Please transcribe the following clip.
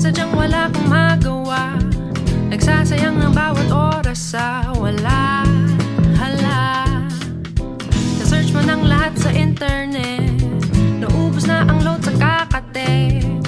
sadyang wala kang magawa. Nagsasayang ng bawat oras sa wala. Hala, na-search mo ng lahat sa internet, naubos na ang load sa kakatext.